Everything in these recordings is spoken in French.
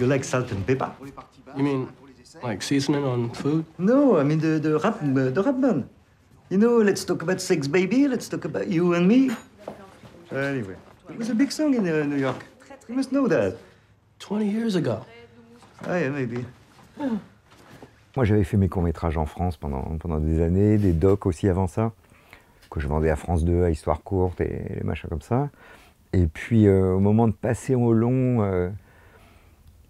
You like salt and pepper? You mean like seasoning on food? No, I mean the rap band. You know, let's talk about sex, baby. Let's talk about you and me. Anyway, it was a big song in New York. You must know that. 20 years ago. Ah, yeah, maybe. Yeah. Moi, j'avais fait mes courts-métrages en France pendant des années, des docs aussi avant ça, que je vendais à France 2, à Histoire Courte et les machins comme ça. Et puis, au moment de passer au long,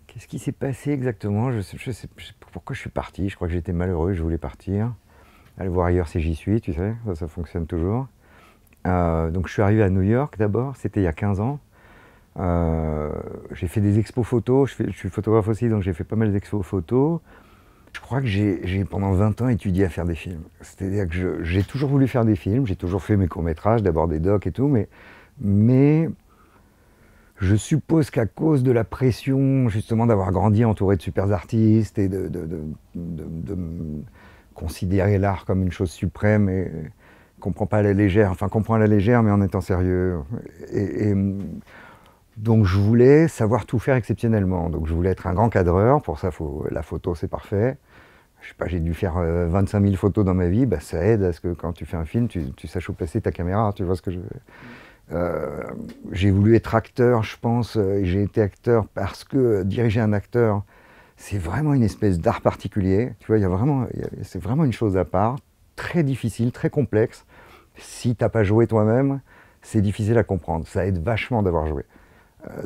qu'est-ce qui s'est passé exactement? Je sais pourquoi je suis parti. Je crois que j'étais malheureux, je voulais partir. Aller voir ailleurs si j'y suis, tu sais, ça fonctionne toujours. Donc, je suis arrivé à New York d'abord, c'était il y a 15 ans. J'ai fait des expos photos, je suis photographe aussi, donc j'ai fait pas mal d'expos photos. Je crois que j'ai pendant 20 ans étudié à faire des films. C'est-à-dire que j'ai toujours voulu faire des films, j'ai toujours fait mes courts-métrages, d'abord des docs et tout, mais je suppose qu'à cause de la pression, justement, d'avoir grandi entouré de super artistes et de considérer l'art comme une chose suprême et qu'on prend pas à la légère, enfin qu'on prend à la légère mais en étant sérieux. Donc je voulais savoir tout faire exceptionnellement. Donc je voulais être un grand cadreur, pour ça la photo c'est parfait. Je sais pas, j'ai dû faire 25 000 photos dans ma vie, bah, ça aide à ce que quand tu fais un film, tu saches où placer ta caméra, tu vois ce que je veux. J'ai voulu être acteur, je pense, et j'ai été acteur parce que diriger un acteur, c'est vraiment une espèce d'art particulier. Tu vois, c'est vraiment une chose à part, très difficile, très complexe. Si t'as pas joué toi-même, c'est difficile à comprendre. Ça aide vachement d'avoir joué.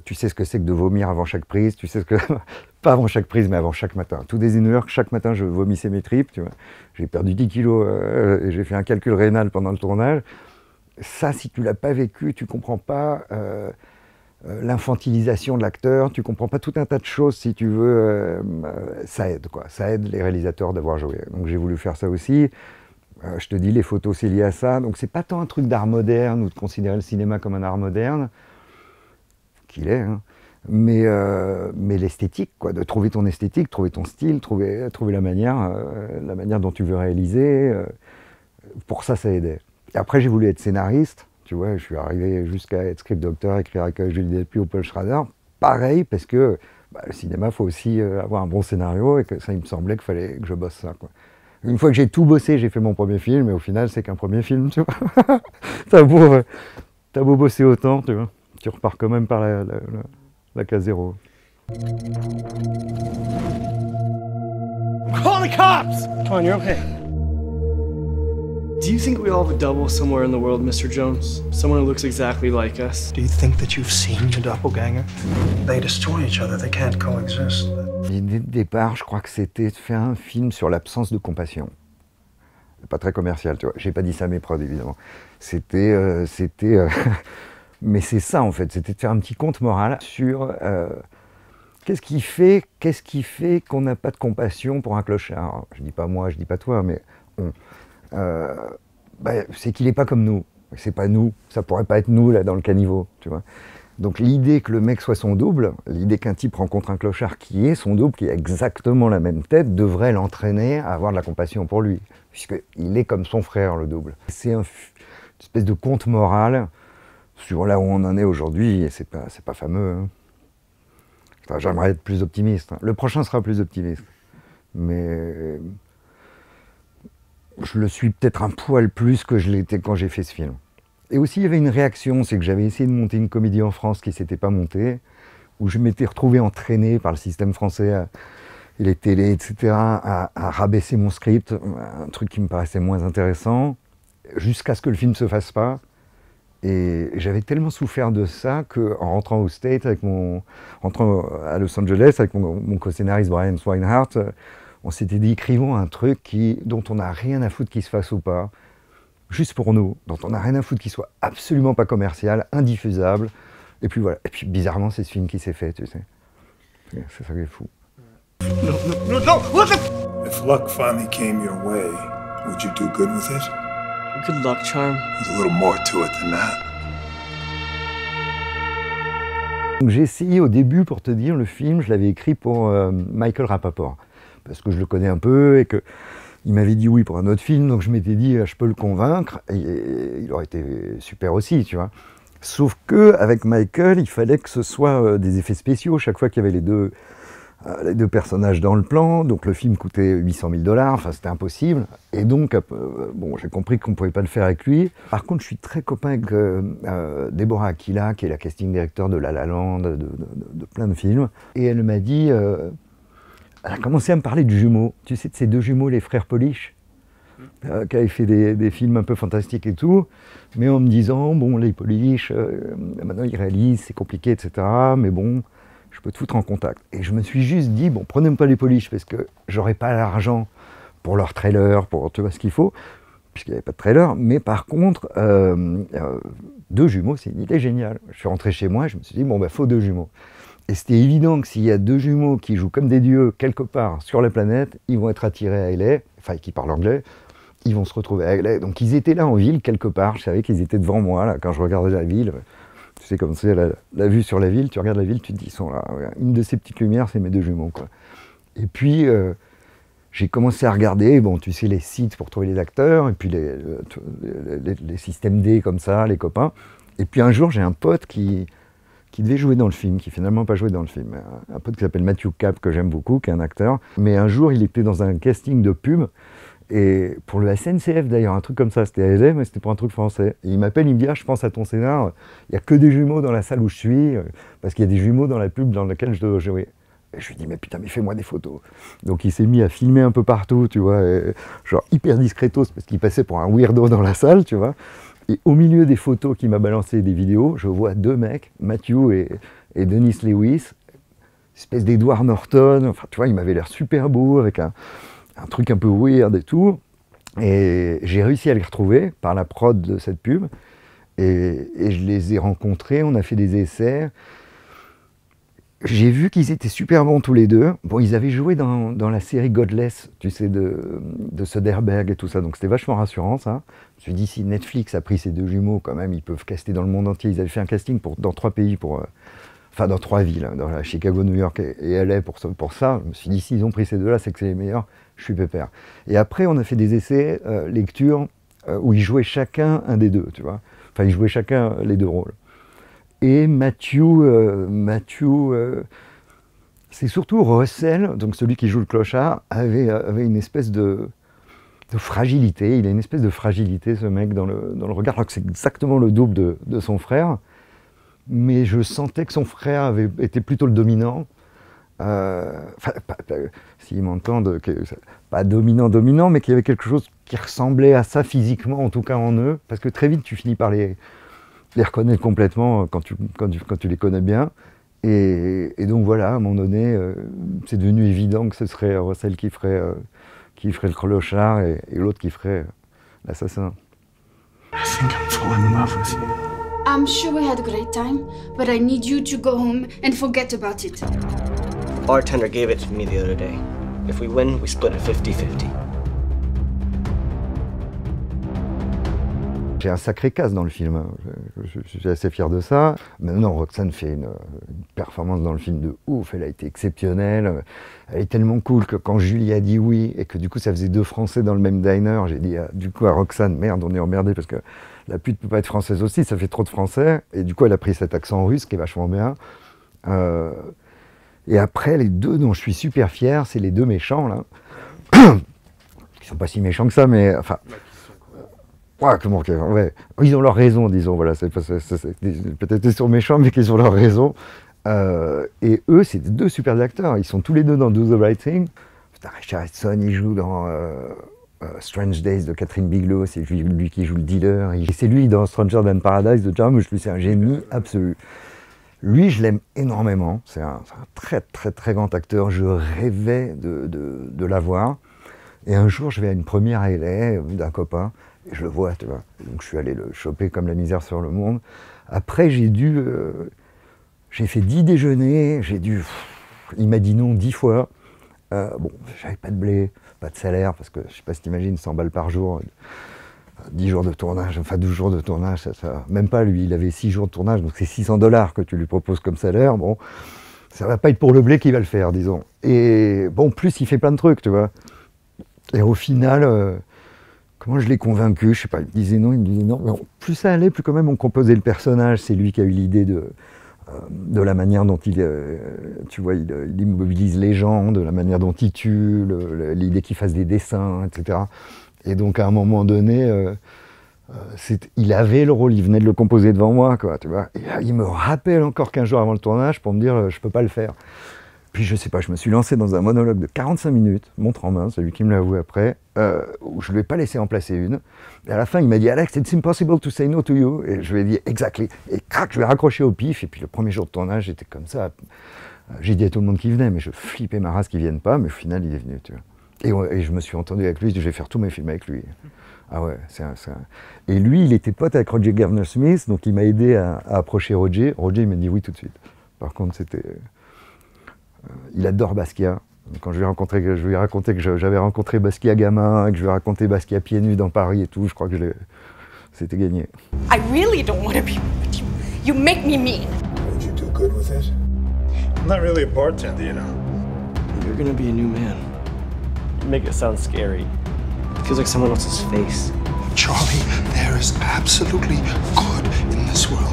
Tu sais ce que c'est que de vomir avant chaque prise, tu sais ce que... pas avant chaque prise, mais avant chaque matin. Tout des New York, chaque matin, je vomissais mes tripes, tu vois. J'ai perdu 10 kilos et j'ai fait un calcul rénal pendant le tournage. Ça, si tu l'as pas vécu, tu comprends pas l'infantilisation de l'acteur, tu comprends pas tout un tas de choses, si tu veux. Ça aide, quoi. Ça aide les réalisateurs d'avoir joué. Donc j'ai voulu faire ça aussi. Je te dis, les photos, c'est lié à ça. Donc c'est pas tant un truc d'art moderne ou de considérer le cinéma comme un art moderne, qu'il est, hein. Mais l'esthétique, quoi, de trouver ton esthétique, trouver ton style, trouver la manière dont tu veux réaliser. Pour ça, ça aidait. Et après, j'ai voulu être scénariste, tu vois, je suis arrivé jusqu'à être script doctor, écrire avec Julie Delpy ou Paul Schrader. Pareil, parce que le cinéma, il faut aussi avoir un bon scénario, et que ça, il me semblait qu'il fallait que je bosse ça, quoi. Une fois que j'ai tout bossé, j'ai fait mon premier film, et au final, c'est qu'un premier film, tu vois. T'as beau bosser autant, tu vois. Tu repars quand même par la case zéro. Call the cops! Come on, you're okay. Do you think we all have a double somewhere in the world, Mr. Jones? Someone who looks exactly like us? Do you think that you've seen your doppelganger? They destroy each other, they can't coexist. L'idée de départ, je crois que c'était de faire un film sur l'absence de compassion. Pas très commercial, tu vois. J'ai pas dit ça à mes prods, évidemment. Mais c'est ça, en fait. C'était de faire un petit conte moral sur qu'est-ce qui fait qu'on n'a pas de compassion pour un clochard. Je dis pas moi, je dis pas toi, mais c'est qu'il n'est pas comme nous. C'est pas nous. Ça pourrait pas être nous, là, dans le caniveau, tu vois. Donc l'idée que le mec soit son double, l'idée qu'un type rencontre un clochard qui est son double, qui a exactement la même tête, devrait l'entraîner à avoir de la compassion pour lui, puisqu'il est comme son frère, le double. C'est une espèce de conte moral sur là où on en est aujourd'hui, et c'est pas fameux. Hein. Enfin, j'aimerais être plus optimiste. Hein. Le prochain sera plus optimiste. Mais je le suis peut-être un poil plus que je l'étais quand j'ai fait ce film. Et aussi, il y avait une réaction, c'est que j'avais essayé de monter une comédie en France qui ne s'était pas montée, où je m'étais retrouvé entraîné par le système français et les télés, etc., à rabaisser mon script, un truc qui me paraissait moins intéressant, jusqu'à ce que le film ne se fasse pas. Et j'avais tellement souffert de ça qu'en rentrant au States, rentrant à Los Angeles avec mon co-scénariste Brian Swinehart, on s'était dit, écrivons un truc dont on n'a rien à foutre qu'il se fasse ou pas, juste pour nous, dont on n'a rien à foutre qu'il soit absolument pas commercial, indiffusable. Et puis voilà. Et puis bizarrement, c'est ce film qui s'est fait, tu sais. C'est ça qui est fou. No, what the... If luck finally came your way, would you do good with it? Good luck, Charm. There's a little more to it than that. J'ai essayé au début, pour te dire, le film, je l'avais écrit pour Michael Rapaport, parce que je le connais un peu et qu'il m'avait dit oui pour un autre film, donc je m'étais dit je peux le convaincre, et il aurait été super aussi, tu vois. Sauf qu'avec Michael, il fallait que ce soit des effets spéciaux chaque fois qu'il y avait les 2 personnages dans le plan, donc le film coûtait 800 000 $, enfin c'était impossible. Et donc, bon, j'ai compris qu'on ne pouvait pas le faire avec lui. Par contre, je suis très copain avec Deborah Aquila, qui est la casting director de La La Land, de plein de films. Et elle m'a dit, elle a commencé à me parler du jumeau. Tu sais, de ces 2 jumeaux, les frères Polish, qui avaient fait des films un peu fantastiques et tout, mais en me disant, bon, les Polish, maintenant ils réalisent, c'est compliqué, etc., mais bon, je peux te foutre en contact. Et je me suis juste dit, bon, prenez-moi pas les Polish, parce que j'aurais pas l'argent pour leur trailer, pour tu vois ce qu'il faut, puisqu'il n'y avait pas de trailer, mais par contre, 2 jumeaux, c'est une idée géniale. Je suis rentré chez moi et je me suis dit, bon, bah, faut 2 jumeaux. Et c'était évident que s'il y a 2 jumeaux qui jouent comme des dieux quelque part sur la planète, ils vont être attirés à LA, enfin, qui parlent anglais, ils vont se retrouver à LA. Donc ils étaient là en ville quelque part, je savais qu'ils étaient devant moi, là, quand je regardais la ville. Tu sais, comme c'est la vue sur la ville, tu regardes la ville, tu te dis, ils sont là. Une de ces petites lumières, c'est mes 2 jumeaux, quoi. Et puis, j'ai commencé à regarder, bon, tu sais, les sites pour trouver les acteurs, et puis les systèmes D comme ça, les copains. Et puis un jour, j'ai un pote qui devait jouer dans le film, qui finalement pas joué dans le film. Un pote qui s'appelle Matthew Cap, que j'aime beaucoup, qui est un acteur. Mais un jour, il était dans un casting de pub, et pour le SNCF d'ailleurs, un truc comme ça, c'était à LA, mais c'était pour un truc français. Et il m'appelle, il me dit, ah, je pense à ton scénar, il n'y a que des jumeaux dans la salle où je suis, parce qu'il y a des jumeaux dans la pub dans laquelle je dois jouer. Et je lui dis, mais putain, mais fais-moi des photos. Donc il s'est mis à filmer un peu partout, tu vois, genre hyper discretos, parce qu'il passait pour un weirdo dans la salle, tu vois. Et au milieu des photos qu'il m'a balancé des vidéos, je vois 2 mecs, Matthew et Dennis Lewis, espèce d'Edward Norton, enfin tu vois, il m'avait l'air super beau, avec un truc un peu weird et tout. Et j'ai réussi à les retrouver par la prod de cette pub. Et je les ai rencontrés, on a fait des essais. J'ai vu qu'ils étaient super bons tous les 2. Bon, ils avaient joué dans la série Godless, tu sais, de Soderbergh et tout ça, donc c'était vachement rassurant, ça. Je me suis dit, si Netflix a pris ces 2 jumeaux, quand même, ils peuvent caster dans le monde entier. Ils avaient fait un casting dans 3 pays, enfin dans 3 villes, dans la Chicago, New York et LA pour ça. Je me suis dit, s'ils ont pris ces 2-là, c'est que c'est les meilleurs, je suis pépère. Et après, on a fait des essais, lecture, où ils jouaient chacun un des 2, tu vois. Enfin, ils jouaient chacun les 2 rôles. Et Matthew, c'est surtout Russell, donc celui qui joue le clochard, avait une espèce de fragilité. Il a une espèce de fragilité, ce mec, dans le regard, alors que c'est exactement le double de son frère. Mais je sentais que son frère était plutôt le dominant. S'ils m'entendent, pas dominant, mais qu'il y avait quelque chose qui ressemblait à ça physiquement, en tout cas en eux, parce que très vite tu finis par les reconnaître complètement quand tu les connais bien. Et donc voilà, à un moment donné, c'est devenu évident que ce serait Russell qui ferait le clochard et l'autre qui ferait l'assassin. I think I'm falling in love with you. I'm sure we had a great time, but I need you to go home and forget about it. Bartender gave it to me the other day. If we win, we split it 50-50. J'ai un sacré casse dans le film, je suis assez fier de ça. Maintenant, Roxane fait une performance dans le film de ouf, elle a été exceptionnelle. Elle est tellement cool que quand Julie a dit oui, et que du coup ça faisait 2 Français dans le même diner, j'ai dit du coup à Roxane, merde, on est emmerdé parce que la pute peut pas être française aussi, ça fait trop de Français. Et du coup elle a pris cet accent russe qui est vachement bien. Et après, les 2 dont je suis super fier, c'est les 2 méchants là. Ils sont pas si méchants que ça, mais enfin... Ouais, ouais. Ils ont leur raison, disons, voilà, peut-être qu'ils sont méchants, mais qu'ils ont leur raison. Et eux, c'est 2 super acteurs, ils sont tous les 2 dans Do the Right Thing. Richard Edson, il joue dans Strange Days de Catherine Bigelow, c'est lui qui joue le dealer. Et c'est lui dans Stranger Than Paradise de Jarmusch, lui c'est un génie absolu. Lui, je l'aime énormément, c'est un très très très grand acteur, je rêvais de l'avoir. Et un jour, je vais à une première à LA d'un copain, et je le vois, tu vois. Donc je suis allé le choper comme la misère sur le monde. Après, j'ai fait 10 déjeuners, il m'a dit non 10 fois. Bon, j'avais pas de blé, pas de salaire, parce que je sais pas si t'imagines, 100 balles par jour, 10 jours de tournage, enfin 12 jours de tournage, même pas lui, il avait 6 jours de tournage, donc c'est $600 que tu lui proposes comme salaire. Bon, ça va pas être pour le blé qu'il va le faire, disons. Et bon, plus il fait plein de trucs, tu vois. Et au final, comment je l'ai convaincu, je sais pas, il me disait non, mais plus ça allait, plus quand même on composait le personnage. C'est lui qui a eu l'idée de la manière dont tu vois, il immobilise les gens, de la manière dont il tue, l'idée qu'il fasse des dessins, etc. Et donc à un moment donné, il avait le rôle, il venait de le composer devant moi, quoi, tu vois. Et là, il me rappelle encore 15 jours avant le tournage pour me dire je peux pas le faire. Puis je sais pas, je me suis lancé dans un monologue de 45 minutes, montre en main, c'est lui qui me l'a avoué après, où je lui ai pas laissé en placer une. Et à la fin, il m'a dit Alex, it's impossible to say no to you. Et je lui ai dit exactly. Et crac, je lui ai raccroché au pif. Et puis le premier jour de tournage, j'étais comme ça. J'ai dit à tout le monde qui venait, mais je flippais ma race qu'il vienne pas. Mais au final, il est venu, tu vois. Et je me suis entendu avec lui, je vais faire tous mes films avec lui. Ah ouais, Et lui, il était pote avec Roger Gardner-Smith, donc il m'a aidé à approcher Roger. Roger, il m'a dit oui tout de suite. Par contre, il adore Basquiat. Quand je lui ai raconté que j'avais rencontré Basquiat gamin, que je lui ai raconté Basquiat pieds nus dans Paris et tout, je crois que c'était gagné. I really don't want to be with you. You make me mean. Would you do good with it? I'm not really a bartender, you know. You're gonna be a new man. You make it sound scary. It feels like someone else's face. Charlie, there is absolutely good in this world.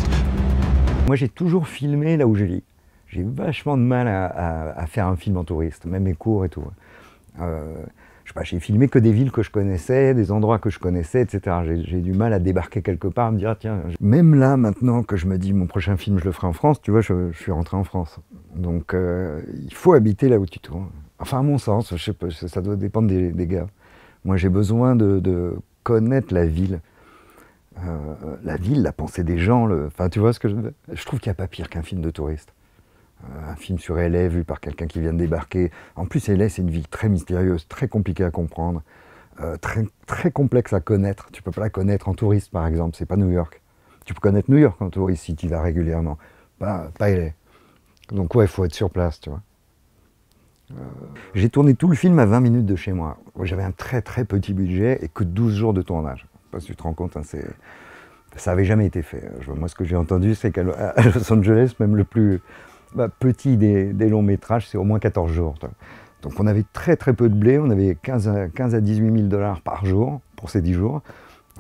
Moi, j'ai toujours filmé là où je lis. J'ai vachement de mal à faire un film en touriste, même mes cours et tout. Je sais pas, j'ai filmé que des villes que je connaissais, des endroits que je connaissais, etc. J'ai du mal à débarquer quelque part, à me dire, ah, tiens, même là, maintenant que je me dis, mon prochain film, je le ferai en France, tu vois, je suis rentré en France. Donc, il faut habiter là où tu tournes. Enfin, à mon sens, je sais pas, ça doit dépendre des gars. Moi, j'ai besoin de connaître la ville. La pensée des gens. Enfin, tu vois ce que je trouve qu'il n'y a pas pire qu'un film de touriste. Un film sur LA vu par quelqu'un qui vient de débarquer. En plus, LA, c'est une ville très mystérieuse, très compliquée à comprendre, très, très complexe à connaître. Tu peux pas la connaître en touriste, par exemple. C'est pas New York. Tu peux connaître New York en touriste si tu y vas régulièrement. Pas LA. Donc ouais, il faut être sur place, tu vois. J'ai tourné tout le film à 20 minutes de chez moi. J'avais un très très petit budget et que 12 jours de tournage. Je sais pas si tu te rends compte, hein, ça n'avait jamais été fait. Moi, ce que j'ai entendu, c'est qu'à Los Angeles, même le plus petit des longs métrages, c'est au moins 14 jours. Donc on avait très très peu de blé, on avait 15 à 18 000 $ par jour pour ces 10 jours.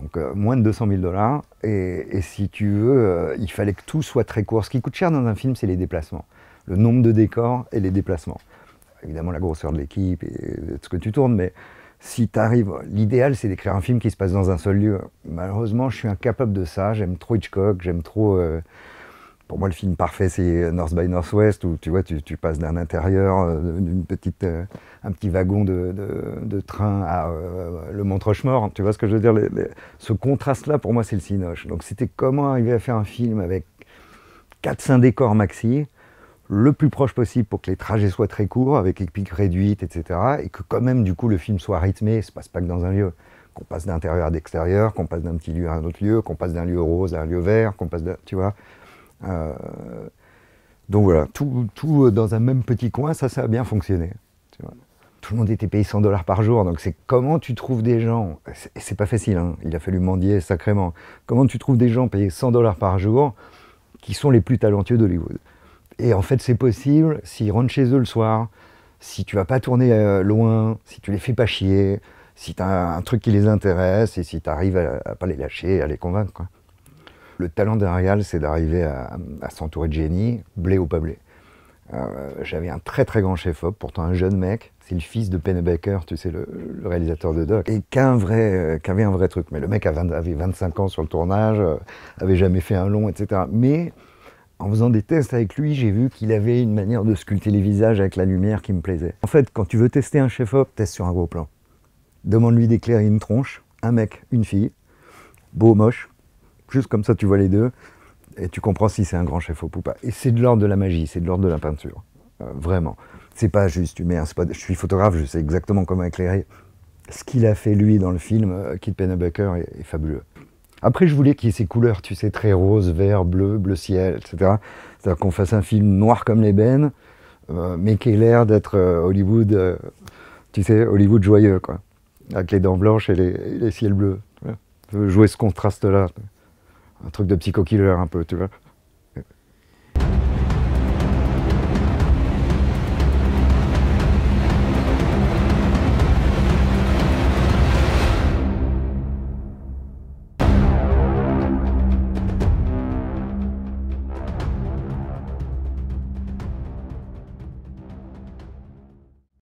Donc moins de 200 000 $. Et si tu veux, il fallait que tout soit très court. Ce qui coûte cher dans un film, c'est les déplacements. Le nombre de décors et les déplacements. Évidemment, la grosseur de l'équipe et de ce que tu tournes, mais si tu arrives... L'idéal, c'est d'écrire un film qui se passe dans un seul lieu. Malheureusement, je suis incapable de ça. J'aime trop Hitchcock, j'aime trop... Pour moi, le film parfait, c'est North by Northwest, où tu vois, tu passes d'un intérieur, un petit wagon de train à le Mont-Rochemort. Tu vois ce que je veux dire? Ce contraste-là, pour moi, c'est le cinoche. Donc, c'était comment arriver à faire un film avec 4-5 décors maxi, le plus proche possible pour que les trajets soient très courts, avec épique réduite, etc. Et que quand même, du coup, le film soit rythmé, ça se passe pas que dans un lieu. Qu'on passe d'intérieur à d'extérieur, qu'on passe d'un petit lieu à un autre lieu, qu'on passe d'un lieu rose à un lieu vert, qu'on passe tu vois. Donc voilà, tout dans un même petit coin, ça a bien fonctionné. Tu vois. Tout le monde était payé 100 $ par jour, donc c'est comment tu trouves des gens, c'est pas facile, hein, il a fallu mendier sacrément, comment tu trouves des gens payés 100 $ par jour qui sont les plus talentueux d'Hollywood. Et en fait, c'est possible s'ils rentrent chez eux le soir, si tu vas pas tourner loin, si tu les fais pas chier, si tu as un truc qui les intéresse et si tu arrives à pas les lâcher, à les convaincre, quoi. Le talent d'un réal, c'est d'arriver à s'entourer de génie, blé ou pas blé. J'avais un très très grand chef-op, pourtant un jeune mec, c'est le fils de Pennebaker, tu sais, le réalisateur de Doc, et qui avait un vrai truc. Mais le mec avait 25 ans sur le tournage, avait jamais fait un long, etc. Mais en faisant des tests avec lui, j'ai vu qu'il avait une manière de sculpter les visages avec la lumière qui me plaisait. En fait, quand tu veux tester un chef-op, teste sur un gros plan. Demande-lui d'éclairer une tronche, un mec, une fille, beau, moche, juste comme ça tu vois les deux, et tu comprends si c'est un grand chef-op ou pas. Et c'est de l'ordre de la magie, c'est de l'ordre de la peinture, vraiment. C'est pas juste, je suis photographe, je sais exactement comment éclairer. Ce qu'il a fait lui dans le film, Kit Pennebaker, est fabuleux. Après, je voulais qu'il y ait ces couleurs, tu sais, très rose, vert, bleu, bleu ciel, etc. C'est-à-dire qu'on fasse un film noir comme l'ébène, mais qui ait l'air d'être Hollywood, tu sais, Hollywood joyeux, quoi. Avec les dents blanches et les ciels bleus. Tu vois. Je veux jouer ce contraste-là. Un truc de psycho-killer un peu, tu vois.